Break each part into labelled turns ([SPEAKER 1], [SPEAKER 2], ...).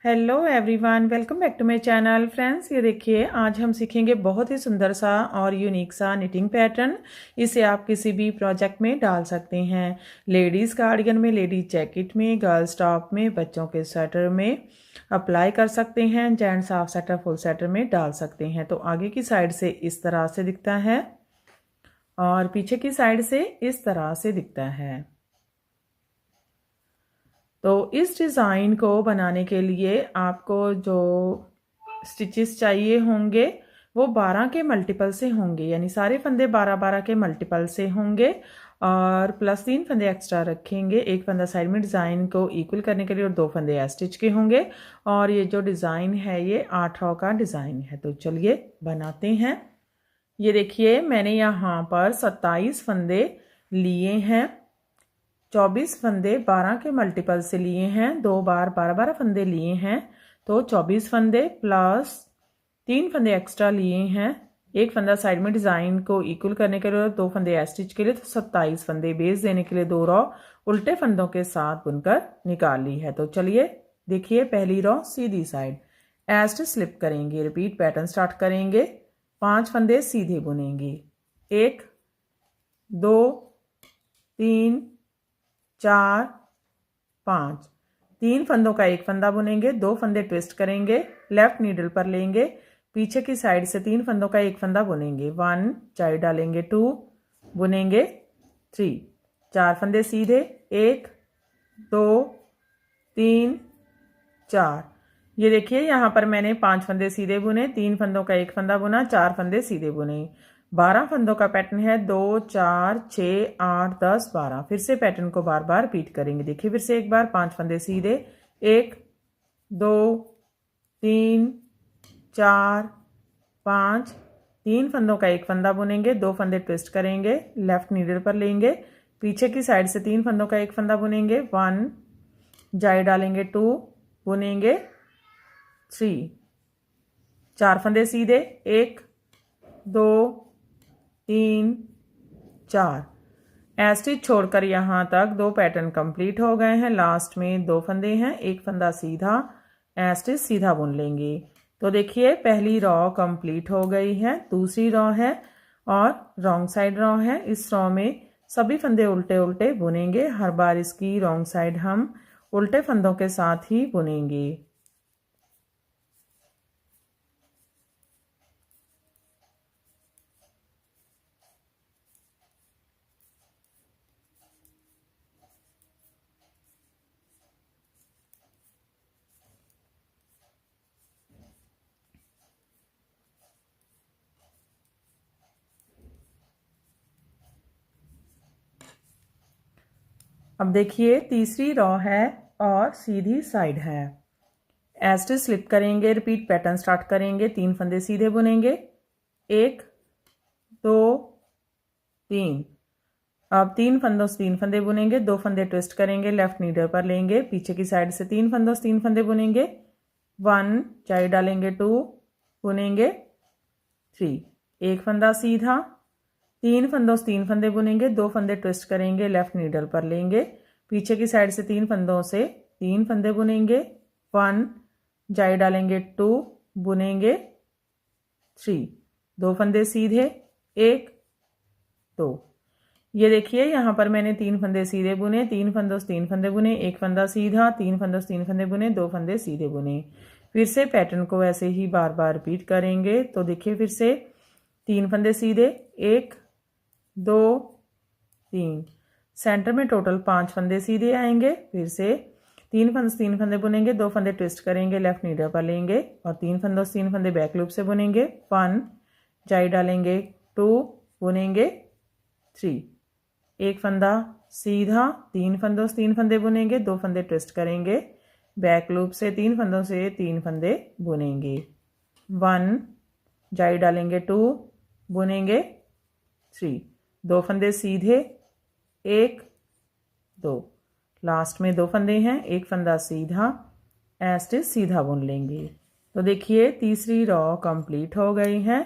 [SPEAKER 1] Hello everyone, welcome back to my channel. Friends, ये देखिए आज हम सीखेंगे बहुत ही सुंदर सा और यूनिक सा निटिंग पैटर्न। इसे आप किसी भी प्रोजेक्ट में डाल सकते हैं। लेडीज़ कार्डिगन में, लेडीज जैकेट में, गर्ल्स टॉप में, बच्चों के स्वेटर में अप्लाई कर सकते हैं। Gents half sweater, full sweater में डाल सकते हैं। तो आगे की साइड से इस तरह से दिखता है और पीछे की साइड से इस तरह से दिखता है। तो इस डिज़ाइन को बनाने के लिए आपको जो स्टिचेस चाहिए होंगे वो 12 के मल्टीपल से होंगे, यानी सारे फंदे 12-12 के मल्टीपल से होंगे और प्लस 3 फंदे एक्स्ट्रा रखेंगे। एक फंदा साइड में डिज़ाइन को इक्वल करने के लिए और 2 फंदे स्टिच के होंगे। और ये जो डिज़ाइन है ये 8 रॉ का डिज़ाइन है। तो चलिए बनाते हैं। ये देखिए मैंने यहाँ पर 27 फंदे लिए हैं। 24 फंदे 12 के मल्टीपल से लिए हैं। 2 बार 12-12 फंदे लिए हैं तो 24 फंदे प्लस 3 फंदे एक्स्ट्रा लिए हैं। एक फंदा साइड में डिज़ाइन को इक्वल करने के लिए और 2 फंदे स्टिच के लिए। तो 27 फंदे बेस देने के लिए 2 रॉ उल्टे फंदों के साथ बुनकर निकाल ली है। तो चलिए देखिए, पहली रॉ सीधी साइड स्टिच स्लिप करेंगे, रिपीट पैटर्न स्टार्ट करेंगे। 5 फंदे सीधे बुनेंगे। 1 2 3 4 5। 3 फंदों का एक फंदा बुनेंगे, 2 फंदे ट्विस्ट करेंगे, लेफ्ट नीडल पर लेंगे, पीछे की साइड से 3 फंदों का एक फंदा बुनेंगे। 1 चाई डालेंगे, 2 बुनेंगे, 3 4 फंदे सीधे, 1 2 3 4। ये देखिए यहाँ पर मैंने 5 फंदे सीधे बुने, 3 फंदों का एक फंदा बुना, 4 फंदे सीधे बुने। 12 फंदों का पैटर्न है। 2 4 6 8 10 12। फिर से पैटर्न को बार बार रिपीट करेंगे। देखिए फिर से एक बार 5 फंदे सीधे, 1 2 3 4 5। 3 फंदों का एक फंदा बुनेंगे, 2 फंदे ट्विस्ट करेंगे, लेफ्ट नीडल पर लेंगे, पीछे की साइड से 3 फंदों का एक फंदा बुनेंगे। 1 जाई डालेंगे, 2 बुनेंगे, 3 4 फंदे सीधे, 1 2 3 4। स्टिच छोड़कर यहाँ तक 2 पैटर्न कंप्लीट हो गए हैं। लास्ट में 2 फंदे हैं, एक फंदा सीधा, स्टिच सीधा बुन लेंगे। तो देखिए पहली रॉ कंप्लीट हो गई है। दूसरी रॉ है और रॉन्ग साइड रॉ है। इस रॉ में सभी फंदे उल्टे उल्टे बुनेंगे। हर बार इसकी रॉन्ग साइड हम उल्टे फंदों के साथ ही बुनेंगे। अब देखिए तीसरी रॉ है और सीधी साइड है। स्टिच स्लिप करेंगे, रिपीट पैटर्न स्टार्ट करेंगे। 3 फंदे सीधे बुनेंगे, 1 2 3। अब 3 फंदों से 3 फंदे बुनेंगे, 2 फंदे ट्विस्ट करेंगे, लेफ्ट नीडल पर लेंगे, पीछे की साइड से 3 फंदों से 3 फंदे बुनेंगे। 1 चाई डालेंगे, 2 बुनेंगे, 3 एक फंदा सीधा, 3 फंदों से 3 फंदे बुनेंगे, 2 फंदे ट्विस्ट करेंगे, लेफ्ट नीडल पर लेंगे, पीछे की साइड से 3 फंदों से 3 फंदे बुनेंगे। 1 जाई डालेंगे, 2 बुनेंगे, 3 2 फंदे सीधे, 1 2। ये देखिए यहाँ पर मैंने 3 फंदे सीधे बुने, 3 फंदों से 3 फंदे बुने, एक फंदा सीधा, 3 फंदों से 3 फंदे बुने, 2 फंदे सीधे बुने। फिर से पैटर्न को ऐसे ही बार बार रिपीट करेंगे। तो देखिए फिर से 3 फंदे सीधे, 1 2 3। सेंटर में टोटल 5 फंदे सीधे आएंगे। फिर से 3 फंदे से 3 फंदे बुनेंगे, 2 फंदे ट्विस्ट करेंगे, लेफ्ट नीडल पर लेंगे और 3 फंदों से 3 फंदे बैक लूप से बुनेंगे। 1 जाई डालेंगे, 2 बुनेंगे, 3 एक फंदा सीधा, 3 फंदों से 3 फंदे बुनेंगे, 2 फंदे ट्विस्ट करेंगे, बैक लूप से 3 फंदों से 3 फंदे बुनेंगे। 1 जाई डालेंगे, 2 बुनेंगे, 3 2 फंदे सीधे, 1 2। लास्ट में 2 फंदे हैं, एक फंदा सीधा, स्टिच सीधा बुन लेंगे। तो देखिए तीसरी रॉ कंप्लीट हो गई है।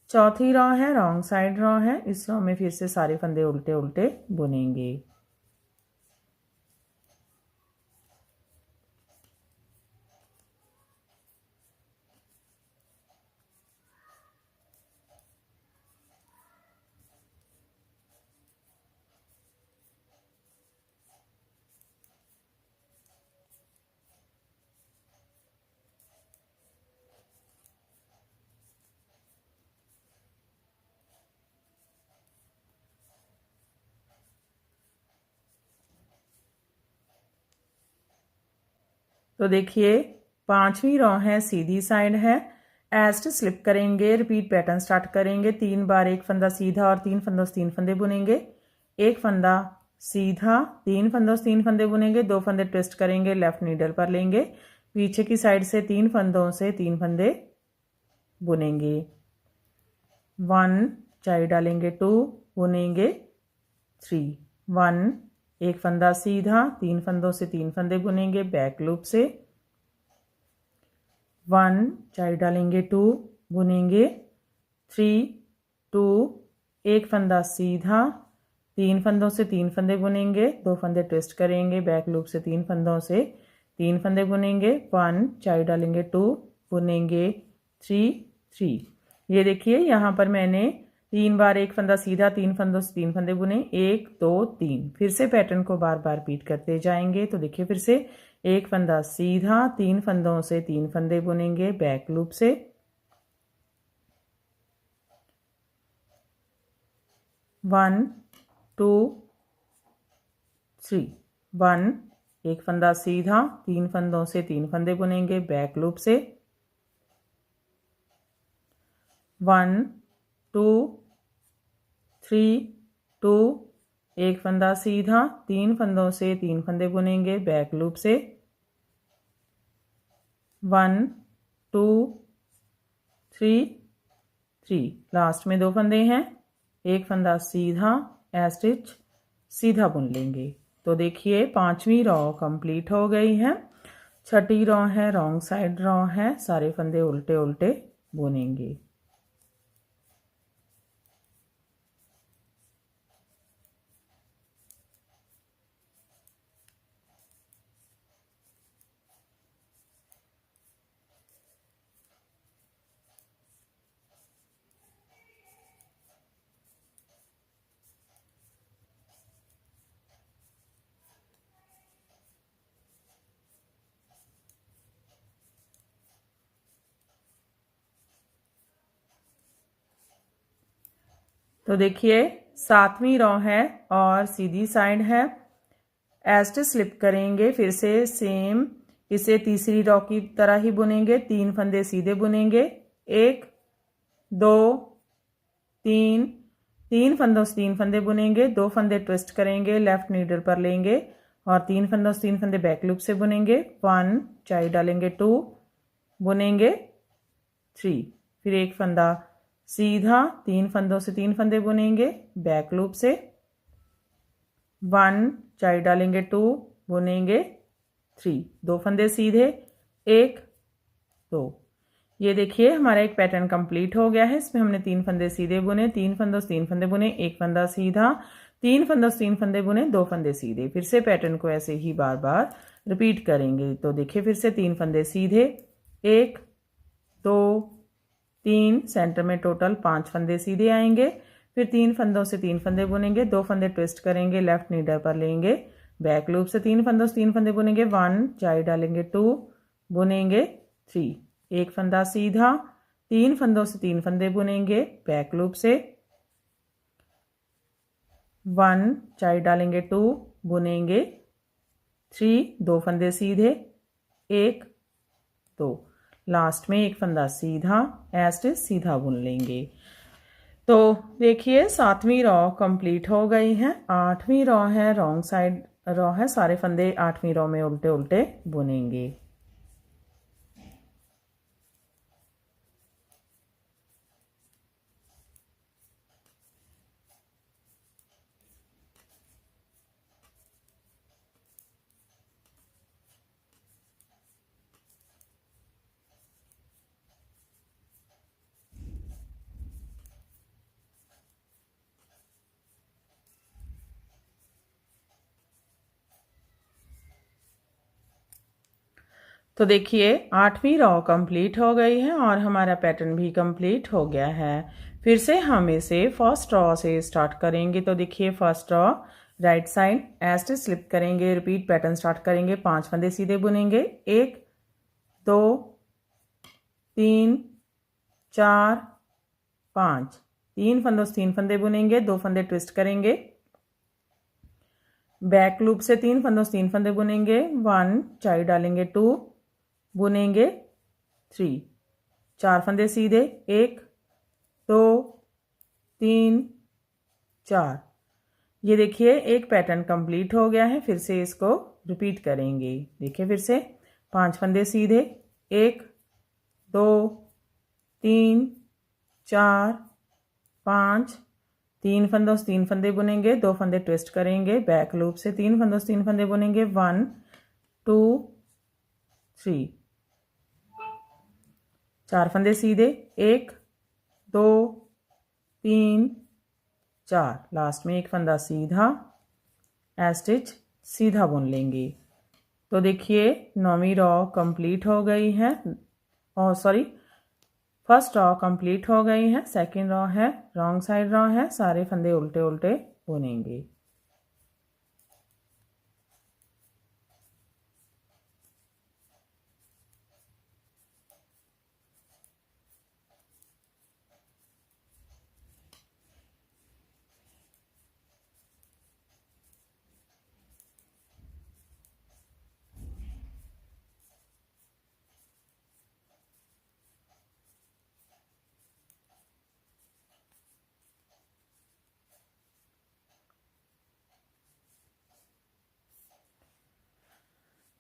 [SPEAKER 1] चौथी रॉ है, रॉन्ग साइड रॉ है। इस रॉ में फिर से सारे फंदे उल्टे उल्टे बुनेंगे। तो देखिए 5वीं रो है, सीधी साइड है, एस्ट स्लिप करेंगे, रिपीट पैटर्न स्टार्ट करेंगे, 3 बार एक फंदा सीधा और 3 फंदों से 3 फंदे बुनेंगे, एक फंदा सीधा, 3 फंदों से 3 फंदे बुनेंगे, 2 फंदे ट्विस्ट करेंगे, लेफ्ट नीडल पर लेंगे, पीछे की साइड से 3 फंदों से 3 फंदे बुनेंगे, 1 चाई डालेंगे, 2 बुनेंगे, 3 1 एक फंदा सीधा, 3 फंदों से 3 फंदे बुनेंगे, बैक लूप से 1 चाई डालेंगे, 2 बुनेंगे, 3 2 एक फंदा सीधा, 3 फंदों से 3 फंदे बुनेंगे, 2 फंदे ट्विस्ट करेंगे, बैक लूप से 3 फंदों से 3 फंदे बुनेंगे, 1 चाई डालेंगे, 2 बुनेंगे, 3 3। ये देखिए यहाँ पर मैंने 3 बार एक फंदा सीधा, 3 फंदों से 3 फंदे बुने, 1 2 3। फिर से पैटर्न को बार बार रिपीट करते जाएंगे। तो देखिए फिर से एक फंदा सीधा, 3 फंदों से 3 फंदे बुनेंगे, बैक लूप से 1 2 3 1 एक फंदा सीधा, 3 फंदों से 3 फंदे बुनेंगे, बैक लूप से 1 2 3 2 एक फंदा सीधा, 3 फंदों से 3 फंदे बुनेंगे, बैक लूप से 1 2 3 3। लास्ट में 2 फंदे हैं, एक फंदा सीधा, स्टिच सीधा बुन लेंगे। तो देखिए 5वीं रो कंप्लीट हो गई है। 6ठी रो है, रॉन्ग साइड रो है, सारे फंदे उल्टे उल्टे बुनेंगे। तो देखिए 7वीं रो है और सीधी साइड है, एस्ट स्लिप करेंगे, फिर से सेम इसे तीसरी रो की तरह ही बुनेंगे, 3 फंदे सीधे बुनेंगे, 1 2 3 3 फंदों से 3 फंदे बुनेंगे, 2 फंदे ट्विस्ट करेंगे, लेफ्ट नीडल पर लेंगे और 3 फंदों से 3 फंदे बैक लूप से बुनेंगे, 1 चाई डालेंगे, 2 बुनेंगे, 3 फिर एक फंदा सीधा, 3 फंदों से 3 फंदे बुनेंगे, बैक लूप से 1 चाई डालेंगे, 2 बुनेंगे, 3 2 फंदे सीधे, 1 2। ये देखिए हमारा एक पैटर्न कंप्लीट हो गया है। इसमें हमने 3 फंदे सीधे बुने, 3 फंदों से 3 फंदे बुने, एक फंदा सीधा, 3 फंदों से 3 फंदे बुने, 2 फंदे सीधे। फिर से पैटर्न को ऐसे ही बार बार रिपीट करेंगे। तो देखिए फिर से 3 फंदे सीधे, 1 2 3, सेंटर में टोटल 5 फंदे सीधे आएंगे, फिर 3 फंदों से 3 फंदे बुनेंगे, 2 फंदे ट्विस्ट करेंगे, लेफ्ट नीडल पर लेंगे, बैक लूप से 3 फंदों से 3 फंदे बुनेंगे, 1 चाई डालेंगे, 2 बुनेंगे, 3 एक फंदा सीधा, 3 फंदों से 3 फंदे बुनेंगे, बैक लूप से 1 चाई डालेंगे, 2 बुनेंगे, 3 2 फंदे सीधे, 1 2 लास्ट में एक फंदा सीधा, एस्ट सीधा बुन लेंगे। तो देखिए 7वीं रो कंप्लीट हो गई है। 8वीं रो है, रॉन्ग साइड रो है, सारे फंदे 8वीं रो में उल्टे उल्टे बुनेंगे। तो देखिए 8वीं रो कंप्लीट हो गई है और हमारा पैटर्न भी कंप्लीट हो गया है। फिर से हम इसे फर्स्ट रो से स्टार्ट करेंगे। तो देखिए फर्स्ट रो राइट साइड एस्ट स्लिप करेंगे, रिपीट पैटर्न स्टार्ट करेंगे, 5 फंदे सीधे बुनेंगे, 1 2 3 4 5, 3 फंदों से 3 फंदे बुनेंगे, 2 फंदे ट्विस्ट करेंगे, बैक लूप से 3 फंदों से 3 फंदे बुनेंगे, 1 चाई डालेंगे, 2 बुनेंगे 3, 4 फंदे सीधे, 1 2 3 4। ये देखिए एक पैटर्न कंप्लीट हो गया है। फिर से इसको रिपीट करेंगे। देखिए फिर से 5 फंदे सीधे, 1 2 3 4 5, 3 फंदों से 3 फंदे बुनेंगे, 2 फंदे ट्विस्ट करेंगे, बैक लूप से 3 फंदों से 3 फंदे बुनेंगे, 1 2 3, 4 फंदे सीधे, 1 2 3 4, लास्ट में एक फंदा सीधा, स्टिच सीधा बुन लेंगे। तो देखिए 9वीं रॉ कंप्लीट हो गई है, और सॉरी फर्स्ट रॉ कंप्लीट हो गई है। सेकंड रॉ है, रॉन्ग साइड रॉ है, सारे फंदे उल्टे उल्टे बुनेंगे।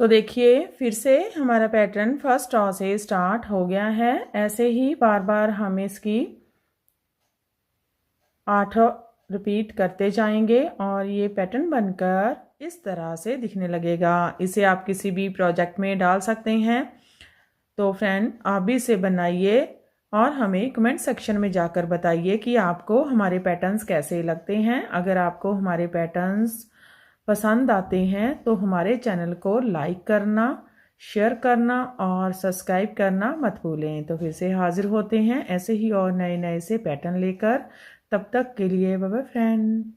[SPEAKER 1] तो देखिए फिर से हमारा पैटर्न फर्स्ट रॉ से स्टार्ट हो गया है। ऐसे ही बार बार हम इसकी 8 रिपीट करते जाएंगे और ये पैटर्न बनकर इस तरह से दिखने लगेगा। इसे आप किसी भी प्रोजेक्ट में डाल सकते हैं। तो फ्रेंड आप भी इसे बनाइए और हमें कमेंट सेक्शन में जाकर बताइए कि आपको हमारे पैटर्न्स कैसे लगते हैं। अगर आपको हमारे पैटर्न्स पसंद आते हैं तो हमारे चैनल को लाइक करना, शेयर करना और सब्सक्राइब करना मत भूलें। तो फिर से हाजिर होते हैं ऐसे ही और नए नए से पैटर्न लेकर। तब तक के लिए बाय बाय फ्रेंड।